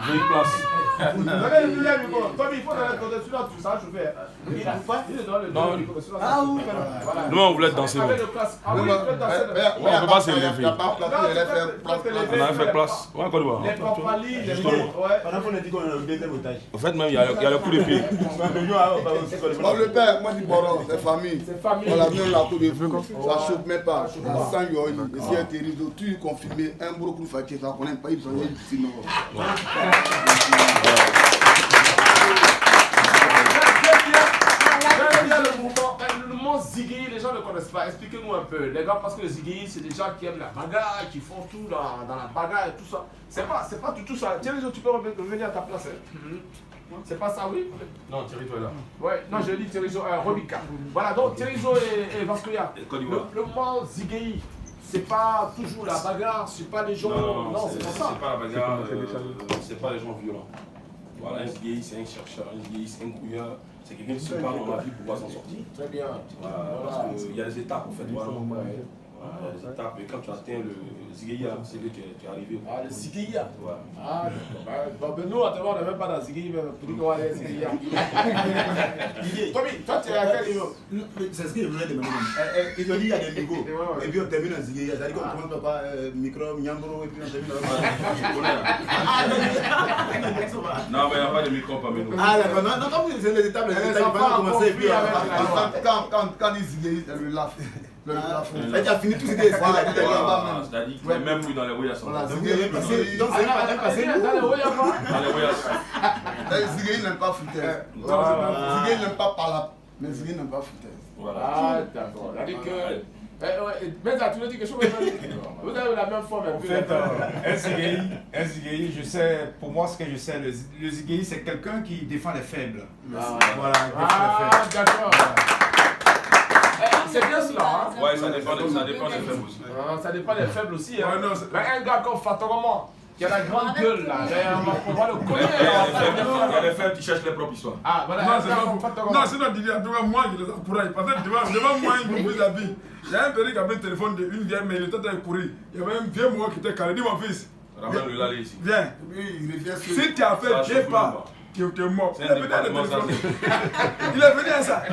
J'ai une place. Vous avez le deuxième micro. Tommy, il faut donner le côté celui-là, tu sais chauffer. Il est dans le deuxième micro. Ah oui, voilà. Nous, on voulait danser. Avec le casque. Ah oui, on peut danser. On ne peut pas se lever. On a fait place. Ouais, Côte d'Ivoire. Les papalis, les mots. Pendant qu'on a dit qu'on est au deuxième otage. En fait, même, il y a le coup de pied. Bon, le père, moi, dis Boron, c'est famille. C'est famille. On l'a mis la coupe de feu. Ça chauffe même pas. Sans yoï, ici, un terrible. Tu confirmé un brocou fatigué, ça connaît pas, il s'en est dit non. Le mot Ziggy, les gens ne connaissent pas. Expliquez-nous un peu, les gars, parce que le Ziggy, c'est des gens qui aiment la bagarre, qui font tout dans la bagarre et tout ça. C'est pas du tout ça. Thierry, tu peux revenir à ta place. C'est pas ça, oui? Non, Thierry, toi est là. Ouais, non, je dis Thierry Robika. Voilà, donc Thierry et Vascoya. Le mot Ziggy, c'est pas toujours la bagarre, c'est pas les gens. Non, c'est pas ça. C'est pas la bagarre, c'est pas les gens violents. Voilà, un Ziggy, c'est un chercheur, un Ziggy, c'est un couilleur. C'est quelqu'un qui se parle dans la vie pour pouvoir s'en sortir. Très bien. Voilà, parce qu'il y a des étapes en fait. Voilà, des étapes. Et quand tu atteins le Zigéia, c'est là que tu es arrivé. Ah, le Zigéia. Ouais. Ah, d'accord. Nous, on n'est même pas dans Zigéia, pour dire qu'on va aller à Zigéia. Tommy, toi, tu es à quel niveau? C'est ce que je voulais demander. Ils ont dit qu'il y a des niveaux. Et puis on termine en Zigéia. C'est-à-dire qu'on commence par micro, Nyamboro, et puis on termine Non, mais il n'y a pas de micro parmi nous. Ah, d'accord. Non, comme c'est les étapes, il va commencer. Et puis Quand il Ziggy, elle le lave. Elle a fini tout ce qui est c'est-à-dire qu'il est même plus dans les Royas. Donc c'est pas passé. Dans les Royas, Dans les Royas. Ziggy n'aime pas foutaise. Ziggy n'aime pas parlable, mais Ziggy n'aime pas foutaise. Voilà. Ah, d'accord. C'est-à-dire que. Mais tu veux dire quelque chose? Vous avez la même forme. En fait, un Zigéi, je sais, pour moi, ce que je sais, le Zigéi, c'est quelqu'un qui défend les faibles. Voilà, Ah, d'accord. C'est bien cela, hein? Ouais, ça dépend des faibles aussi. Ça dépend des faibles aussi, hein? Ouais, non, mais un gars comme Fatoroman, qui a la grande gueule là, on va le connaître. Il y a des faibles qui cherchent les propres histoires. Ah, voilà, non, c'est non, Didier, en tout cas, moi, je les encourage. Parce que devant moi, il me vis-à-vis. Il y a un père qui avait un téléphone d'une vieille, mais il était en courir. Il y avait un vieux moi qui était calé. Dis mon fils. Ramène-le là, ici. Viens. Si tu as fait 2 pas, tu es mort. Il est venu à téléphone. Il est venu à ça.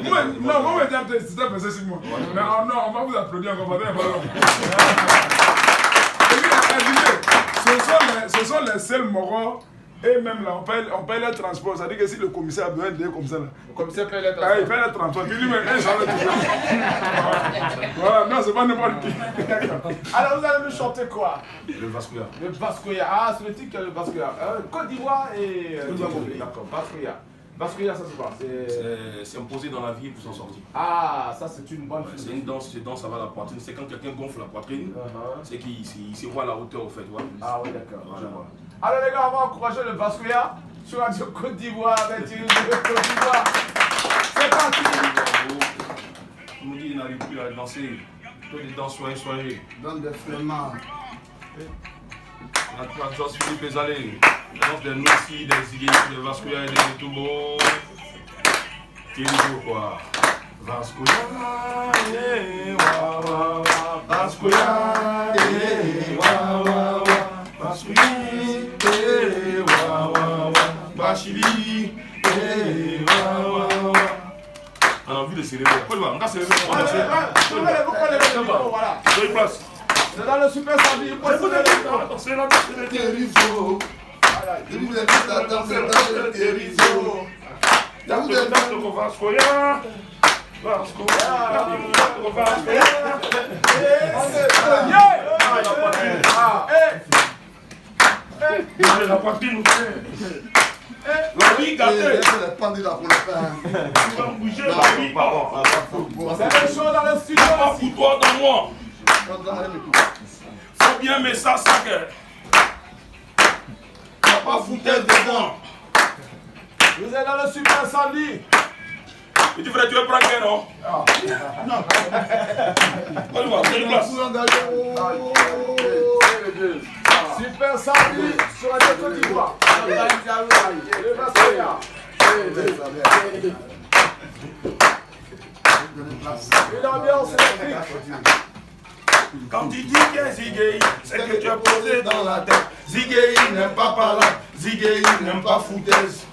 Moi, c'était passé sur moi. Mais non, on va vous applaudir encore. Ce sont les seuls moraux. Et même là, on paye le transport. Ça veut dire que si le commissaire a besoin d'aider comme ça, là, Le commissaire paye le transport. il paye le transport. Il lui met un salaire toujours. Voilà, non, c'est pas n'importe qui. Alors, vous allez me chanter quoi? Le Vascoya. Le Vascoya. Ah, c'est le titre que le Vascoya. Côte d'Ivoire et. D'accord, Vascoya. Vascoya, ça c'est quoi? C'est imposé dans la vie pour s'en sortir. Ah, ça c'est une bonne C'est une danse, ça va la poitrine. C'est quand quelqu'un gonfle la poitrine, c'est qu'il se voit à la hauteur au fait. Ah oui, d'accord. Voilà. Alors les gars, on va encourager le Vascoya sur Radio Côte d'Ivoire avec Thierry de Côte d'Ivoire. C'est parti. On me dit qu'il n'arrive plus à danser. Peu de danse soyez. Donne des flemmards. La danse Philippe Ezalé. La danse des Noussi, des Ziggy, des Vascoya et des Toubo. Thierry quoi. Vascoya, wa wa wa. Vascoya, wa wa wa. Vascoya, wa wa wa. Bachili, wa wa wa. On a envie de célébrer. On va célébrer. On va célébrer. Voilà. Deux places. C'est dans le super samedi. C'est la danse de Terrizo. Vous avez vu la danse de Terrizo. Vous avez vu la danse de Vascoya. La poitrine. La vie gâtée. C'est pas de la pour le faire. Tu vas bouger la vie. C'est le show dans le studio. Pour toi dans moi. Faut bien mettre ça, sac. T'as pas foutaise dedans. Vous êtes dans le super samedi. Et tu ferais, tu veux prendre quel non? Non. C'est une place. Super samedi sur Radio Côte d'Ivoire. Le Vascoya. Une ambiance électrique. Quand tu dis que c'est gay, c'est que tu as posé dans la tête. Ziggy n'aime pas parler, Ziggy n'aime pas foutaise.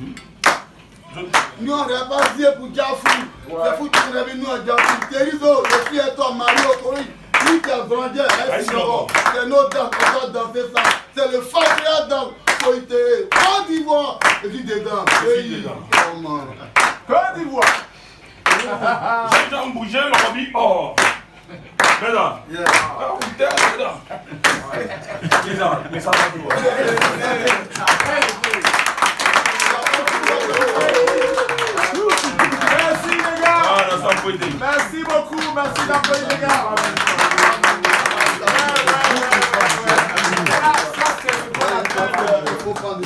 Nous on n'a pas dit pour Diafou. C'est fou que nous avons nous à Diafou. Terizo, le fils et toi, Mario, Kori. Lui qui a grandi, c'est nos dames, on doit danser ça. C'est le Fabria dans Côte d'Ivoire. Et puis dedans. Côte d'Ivoire. J'ai déjà bougé, on m'a dit oh. Mesdames. Mais ça va tout. Merci les gars. Merci beaucoup, merci d'applaudir les gars.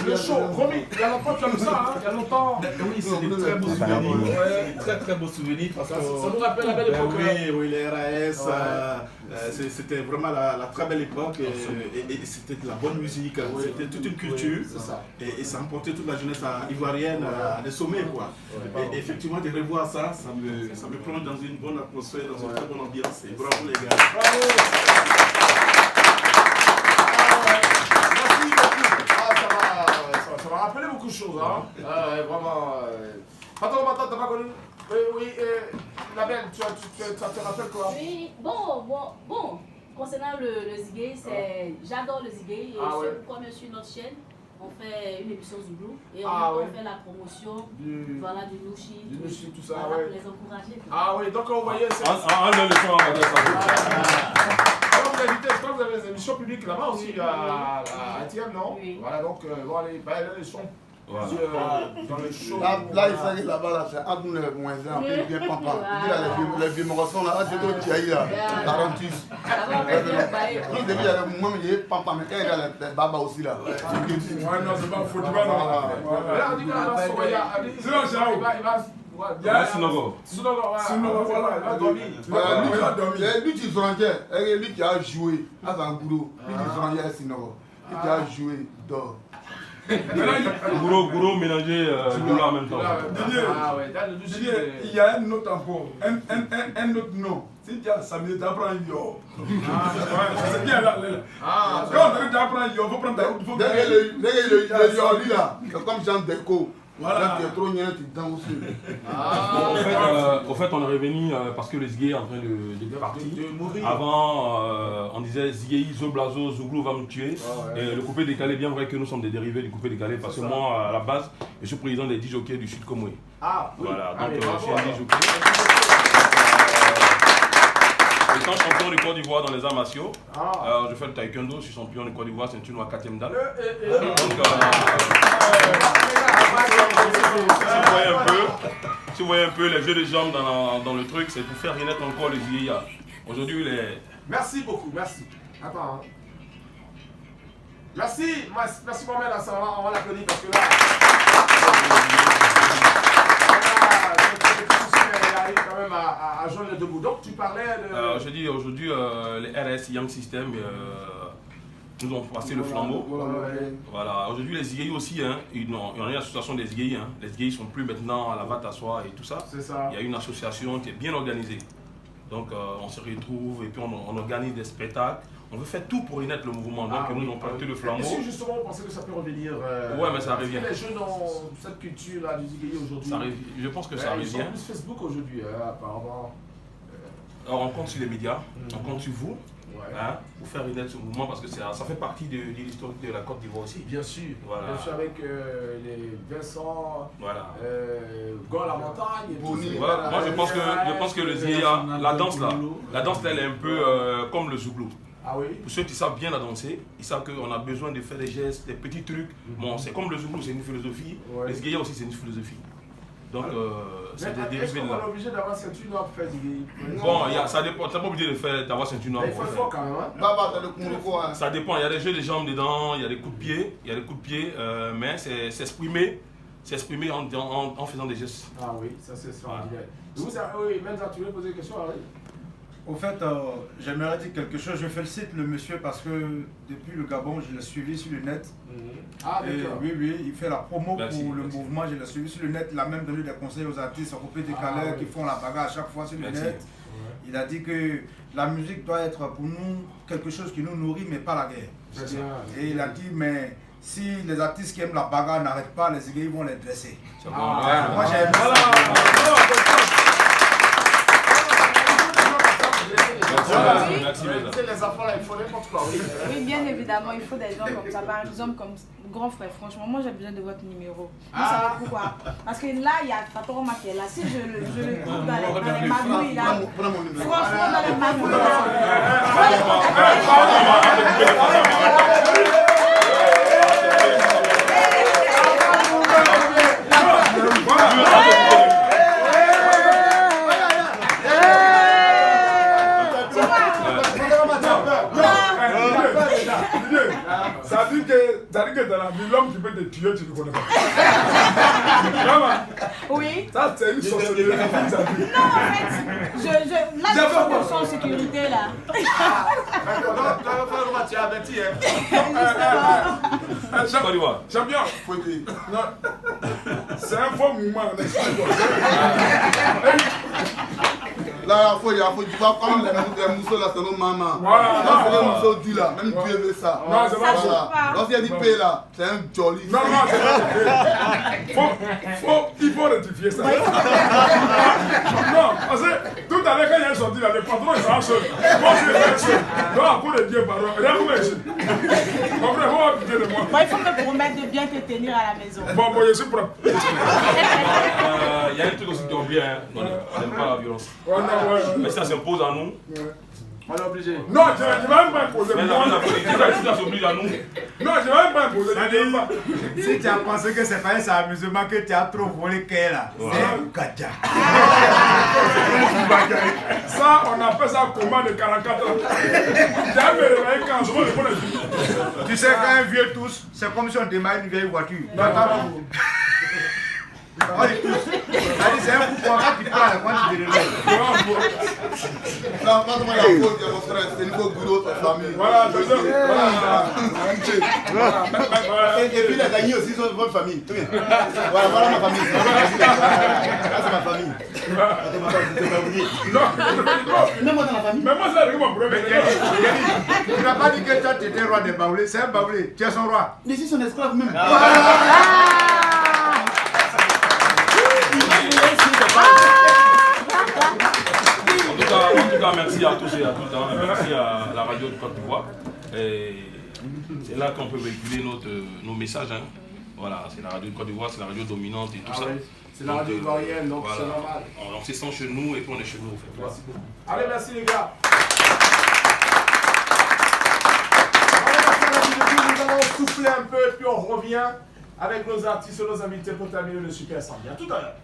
Le show, promis, il y a longtemps que tu as vu ça, hein, il y a longtemps. Oui, c'est des très beaux souvenirs. Très beaux souvenirs. Parce que ça nous rappelle la belle époque. Oui, les RAS, c'était vraiment la très belle époque. Et c'était de la bonne musique, c'était toute une culture. Et ça emportait toute la jeunesse ivoirienne à des sommets. Quoi. Et effectivement, de revoir ça, ça me plonge dans une bonne atmosphère, dans une très bonne ambiance. Et bravo les gars. Bravo. Ça m'a rappelé beaucoup de choses, hein. Vraiment. Attends, t'as pas connu? Oui, la belle, tu te rappelles quoi? Oui, bon. Concernant le Ziggy, j'adore le Ziggy. Et c'est pourquoi, même sur notre chaîne, on fait une émission Zouglou. Et on fait la promotion du Nushi. Du Nushi, tout ça, pour les encourager. Ah oui, donc on voyait. Enlève le son, on va dire ça. Quand vous avez des émissions publiques là-bas aussi à ATM, non? Oui. Voilà, donc bon, les sons dans le show. Là, il s'agit là-bas, là, c'est un de moins un, puis bien papa. Les vieux morceaux là, c'est toi qui as eu là, 48. Tout début, il y a le moment où il y a papa, mais quand il y a les baba aussi là. Ouais, non, c'est pas faux, tu vas non. Là, on dit qu'il Il y a Sinogo. voilà, il a dormi. Lui qui se lui qui a joué à Zangouro, lui qui se rendait à Sinogo, lui qui a joué dort. Gouro mélangé Gouro en même temps. Didier, il y a un autre encore, un autre nom. Si tu as Samir, tu apprends yo. C'est bien là. Quand tu apprends yo, il faut prendre ta route. Le yo, lui là, comme Jean Deco. Voilà. Trop tu danses aussi. Au fait, on est revenu parce que le Ziggy est en train de partir. Avant, on disait Ziggy, Zoblazo, Zouglou va me tuer. Et le coupé décalé, bien vrai que nous sommes des dérivés du coupé décalé parce que moi, à la base, je suis président des 10 jockeys du Sud Comoué. Voilà, donc je suis un 10 jockeys. Étant champion du Côte d'Ivoire dans les arts martiaux, je fais le taekwondo, je suis champion du Côte d'Ivoire, c'est une noire 4e dan. Si vous voyez un peu les jeux de jambes dans le truc, c'est pour faire renaître encore le Ziggy. Aujourd'hui, les... Merci beaucoup, merci. Attends. Merci Mohamed Hassan, on va l'applaudir parce que là... Il arrive quand même à joindre les deux bouts. Donc tu parlais de... je dis aujourd'hui, les RS Young System nous ont passé le flambeau. Voilà. Aujourd'hui les Ziggy aussi, il y a une association des Ziggy. Les Ziggy sont plus maintenant à la vente à soi et tout ça. C'est ça. Il y a une association qui est bien organisée. Donc on se retrouve et puis on organise des spectacles. On veut faire tout pour renaître le mouvement. Donc nous avons porté le flambeau. Est-ce que justement vous pensez que ça peut revenir ouais, mais ça revient. Les jeunes ont cette culture là du Ziggy aujourd'hui. Je pense que ça revient. Ils sont plus Facebook aujourd'hui, apparemment. Alors, on compte sur les médias, on compte sur vous. Pour faire renaître ce mouvement parce que ça fait partie de l'histoire de la Côte d'Ivoire aussi. Bien sûr, voilà. Bien sûr avec les Vincent, voilà. Gaulle la montagne. Voilà. Moi je pense que le Ziggy, la danse là elle est un peu comme le Zouglou. Ah oui. Pour ceux qui savent bien la danser, ils savent qu'on a besoin de faire des gestes, des petits trucs. Bon, c'est comme le Zouglou, c'est une philosophie. Le Ziggy aussi c'est une philosophie. Donc, c'est des dérivés de là. Est-ce qu'on est obligé d'avoir ceinture noire pour faire Ziggy? Bon, ça dépend, t'es pas obligé d'avoir ceinture noire. Il faut fort quand même, hein? Ça dépend, il y a des jeux de jambes dedans, il y a des coups de pied, mais c'est s'exprimer en faisant des gestes. Ah oui, ça c'est extraordinaire. Oui, Menza, tu voulais poser une question, Harry? Au fait, j'aimerais dire quelque chose. Je félicite le monsieur parce que depuis le Gabon, je l'ai suivi sur le net. Ah, d'accord. Oui, il fait la promo pour le mouvement. Je l'ai suivi sur le net. Il a même donné des conseils aux artistes au coupé décalé qui font la bagarre à chaque fois sur le net. Il a dit que la musique doit être pour nous quelque chose qui nous nourrit, mais pas la guerre. Et il a dit, mais si les artistes qui aiment la bagarre n'arrêtent pas, les Zigueï vont les dresser. Moi j'ai aimé ça. Les enfants là, il faut n'importe quoi. Oui, bien évidemment, il faut des gens comme ça. Par exemple, comme grand frère, franchement, moi j'ai besoin de votre numéro. Vous savez pourquoi? Parce que là, il y a Fatoroma qui est là. Si je le trouve dans les magouilles là, franchement, dans les magouilles là. Ça dit que dans la vie, l'homme qui peut te tuer, tu ne connais pas. Oui. Ça, c'est une sorcellerie. Non, en fait, là, je suis en sécurité là. Tu as averti, hein. Champion, c'est un faux mouvement. Là, il faut dire comme les mousseaux là, c'est nos mamans. Voilà. Là, c'est les mousseaux dit là, même Dieu veut ça. Non, c'est pas ça. Lorsqu'il y a dit paix là, c'est un jolly. Non, c'est pas il faut rectifier ça. Non, parce que tout à l'heure, quand il est sorti là, le patron est en seul. Moi, je suis en seul. Donc, à coup de Dieu, pardon. Rien pour moi ici. Comprenez, faut appliquer de moi. Bon, il faut me promettre de bien te tenir à la maison. Bon, je suis propre. Il y a un truc aussi qui est bien, on n'aime pas la violence. Mais ça s'impose à nous. On est obligé. Non, je ne vais même pas imposer. Mais la politique, ça s'oblige à nous. Non, je ne vais même pas imposer. Si tu as pensé que c'est pas un amusement que tu as trop volé qu'elle là, c'est Gadja. Ça, on appelle ça combat de 44 ans. J'ai un réveillé quand je vois le bon. Tu sais, quand un vieux tousse, c'est comme si on démarre une vieille voiture. C'est un coup pour qui parle quand tu te réveilles. Là, quand on a la faute, il y a mon frère, c'est une faute boulot, ta famille. Voilà, c'est ça. Et puis les gagnés aussi sont votre famille. Voilà ma famille. C'est ma famille. Même moi dans la famille. Mais moi, c'est mon problème. Tu n'as pas dit que toi tu étais roi des baoulés, c'est un baoulé, tu es son roi. Mais si son esclave même. En tout cas, merci à tous et à toutes. Merci à la radio de Côte d'Ivoire. C'est là qu'on peut véhiculer nos messages. Hein. Voilà, c'est la radio de Côte d'Ivoire, c'est la radio dominante et tout ça. Oui. C'est la radio ivoirienne, donc voilà. c'est normal. On se sent chez nous et puis on est chez nous. En fait. Merci beaucoup. Allez, merci les gars. Nous allons souffler un peu et puis on revient avec nos artistes et nos invités pour terminer le Super Samedi. À tout à l'heure.